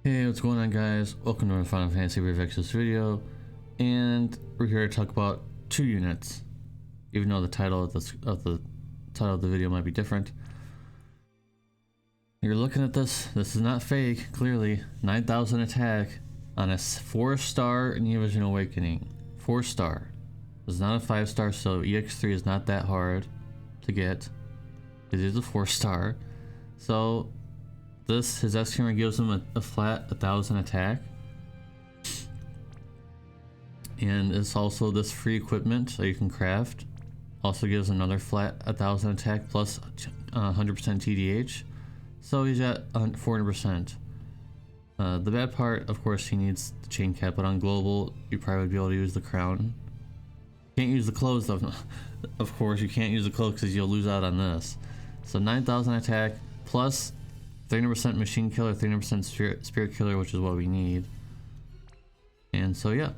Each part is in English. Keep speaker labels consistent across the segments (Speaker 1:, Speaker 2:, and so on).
Speaker 1: Hey, what's going on, guys? Welcome to my Final Fantasy Revexus video, and we're here to talk about two units. Even though the title of the video might be different, you're looking at this. This is not fake. Clearly, 9,000 attack on a 4-star Neovision Awakening. 4-star. It's not a 5-star, so EX3 is not that hard to get. It is a 4-star, so. His S camera gives him a flat 1,000 attack, and it's also this free equipment that you can craft. Also gives another flat 1,000 attack plus 100% TDH, so he's at 400%. The bad part, of course, he needs the chain cap, but on global you probably would be able to use the crown. Can't use the clothes though. Of course you can't use the clothes because you'll lose out on this. So 9,000 attack plus 300% machine killer, 300% spirit killer, which is what we need. And so yeah,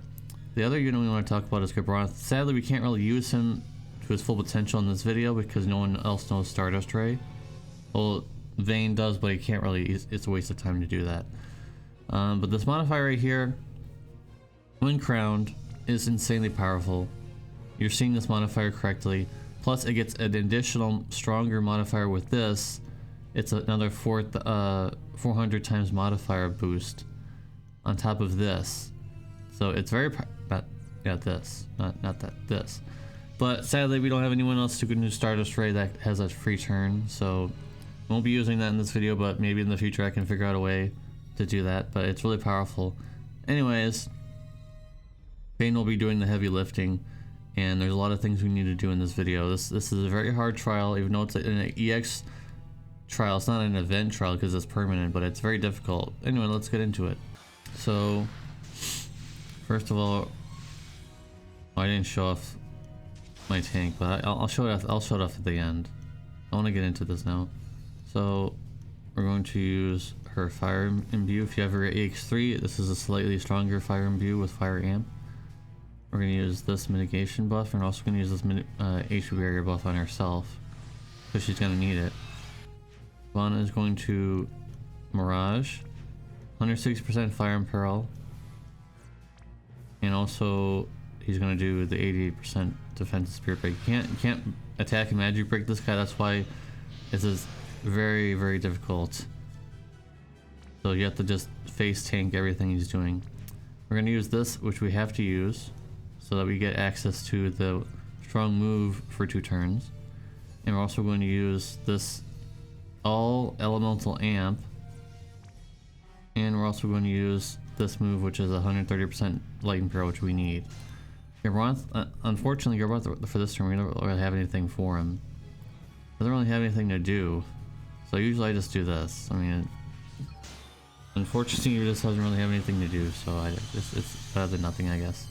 Speaker 1: the other unit we want to talk about is Gabronth. Sadly, we can't really use him to his full potential in this video because no one else knows Stardust Ray. Well, Vayne does, but he can't really. It's a waste of time to do that. But this modifier right here, when crowned, is insanely powerful. You're seeing this modifier correctly. Plus, it gets an additional stronger modifier with this. It's another 400 times modifier boost on top of this, so it's very this. But sadly, we don't have anyone else to do Stardust Ray that has a free turn, so I won't be using that in this video. But maybe in the future I can figure out a way to do that. But it's really powerful. Anyways, Vayne will be doing the heavy lifting, and there's a lot of things we need to do in this video. This is a very hard trial, even though it's an EX trial. It's not an event trial because it's permanent, but it's very difficult. Anyway, let's get into it. So first of all, I didn't show off my tank, but I'll show it off. I'll show it off at the end. I want to get into this now. So we're going to use her fire imbue. If you have her EX3, this is a slightly stronger fire imbue with fire amp. We're going to use this mitigation buff, and we're also going to use this HP barrier buff on herself because she's going to need it. Vana is going to Mirage, 160% Fire and Peril, and also he's going to do the 88% Defense Spirit Break. You can't attack and magic break this guy. That's why this is very, very difficult. So you have to just face tank everything he's doing. We're going to use this, which we have to use, so that we get access to the strong move for 2 turns. And we're also going to use this all elemental amp, and we're also going to use this move, which is 130% light and peril, which we need. Gabronth, unfortunately, Gabronth for this turn, we don't really have anything for him. Doesn't really have anything to do, so usually I just do this. I mean, unfortunately, he just doesn't really have anything to do, so it's better than nothing, I guess.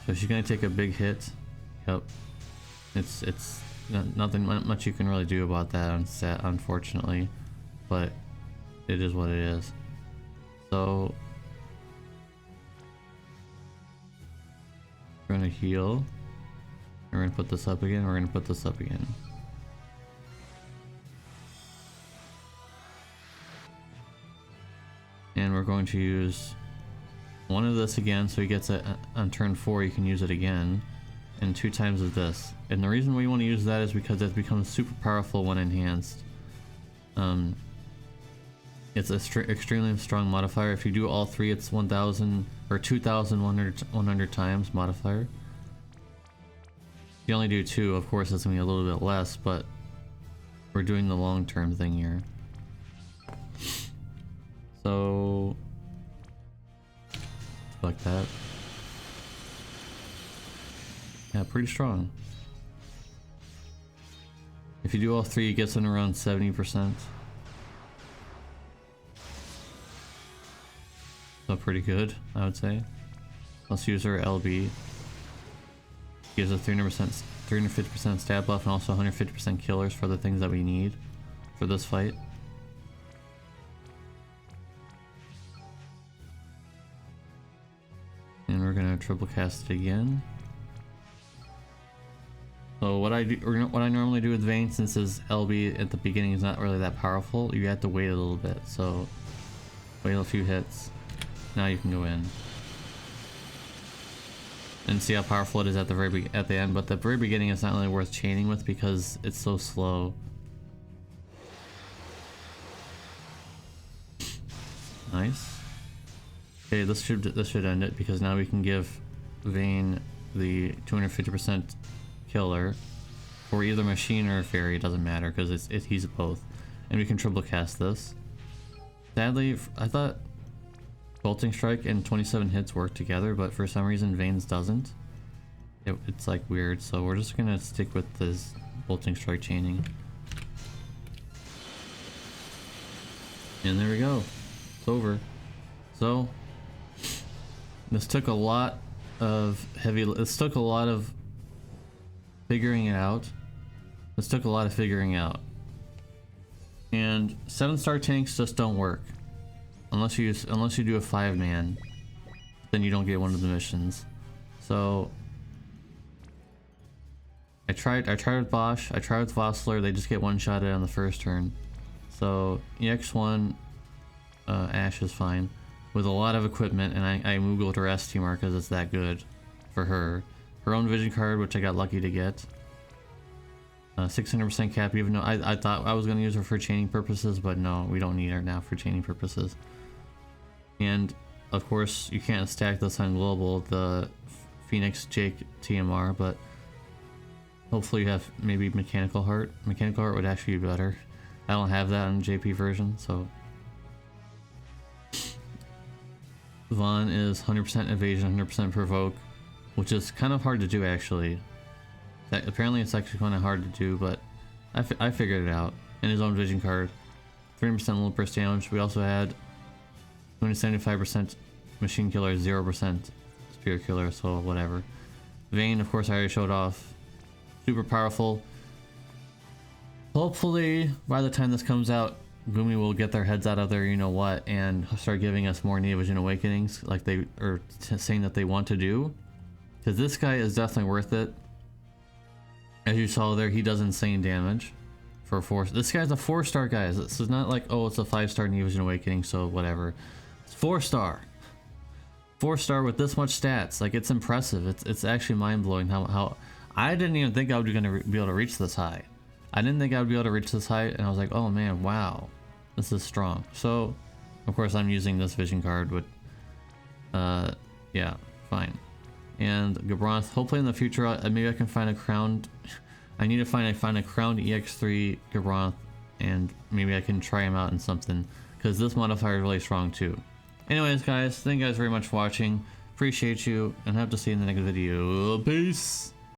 Speaker 1: So she's gonna take a big hit. Yep, it's nothing much you can really do about that on set, unfortunately, but it is what it is. So we're gonna heal. We're gonna put this up again. We're gonna put this up again. And we're going to use one of this again, so he gets it on turn 4. You can use it again, and 2 times of this. And the reason we want to use that is because it becomes super powerful when enhanced. It's an extremely strong modifier. If you do all 3, it's 1,000 or 2,100 times modifier. If you only do 2, of course it's gonna be a little bit less, but we're doing the long-term thing here. So like that. Yeah, pretty strong. If you do all 3, it gets in around 70%. So pretty good, I would say. Let's use our LB. Gives us 350% stat buff, and also 150% killers for the things that we need for this fight. And we're gonna triple cast it again. So what I do, or what I normally do with Vayne, since his LB at the beginning is not really that powerful, you have to wait a little bit. So wait a few hits. Now you can go in and see how powerful it is at the at the end. But the very beginning is not really worth chaining with because it's so slow. Nice. Okay, this should end it because now we can give Vayne the 250% killer for either machine or fairy. It doesn't matter because he's both, and we can triple cast this. Sadly, I thought Bolting Strike and 27 hits work together, but for some reason Vayne's doesn't. It's like weird, so we're just gonna stick with this Bolting Strike chaining. And there we go. It's over. So this took a lot of figuring it out. This took a lot of figuring out. And 7-star tanks just don't work. Unless you do a 5-man, then you don't get one of the missions. So I tried with Bosch, I tried with Vossler, they just get one-shotted on the first turn. So EX1 Ash is fine with a lot of equipment, and I moogled her S Team because it's that good for her. Her own vision card, which I got lucky to get. 600% cap, even though I thought I was going to use her for chaining purposes, but no, we don't need her now for chaining purposes. And of course, you can't stack this on global, the Phoenix Jake TMR, but hopefully you have maybe Mechanical Heart. Mechanical Heart would actually be better. I don't have that on JP version, so. Vaughn is 100% evasion, 100% provoke, which is kind of hard to do actually. Apparently it's actually kind of hard to do, but I figured it out. And his own vision card, 300% little burst damage. We also had 275% machine killer, 0% spirit killer, so whatever. Vayne, of course, I already showed off. Super powerful. Hopefully, by the time this comes out, Gumi will get their heads out of their you-know-what and start giving us more NVA Vision Awakenings like they are saying that they want to do. Because this guy is definitely worth it. As you saw there, he does insane damage for a 4. This guy's a 4-star, guys. This is not like, oh, it's a 5-star NVA Vision Awakening, so whatever. It's 4-star. 4-star with this much stats. Like, it's impressive. It's actually mind-blowing how I didn't even think I would be able to reach this high. I didn't think I would be able to reach this height, and I was like, oh man, wow, this is strong. So, of course, I'm using this vision card with, yeah, fine. And Gabronth, hopefully in the future, maybe I can find a crowned, I need to find a crowned EX3 Gabronth, and maybe I can try him out in something, because this modifier is really strong too. Anyways, guys, thank you guys very much for watching. Appreciate you, and hope to see you in the next video. Peace!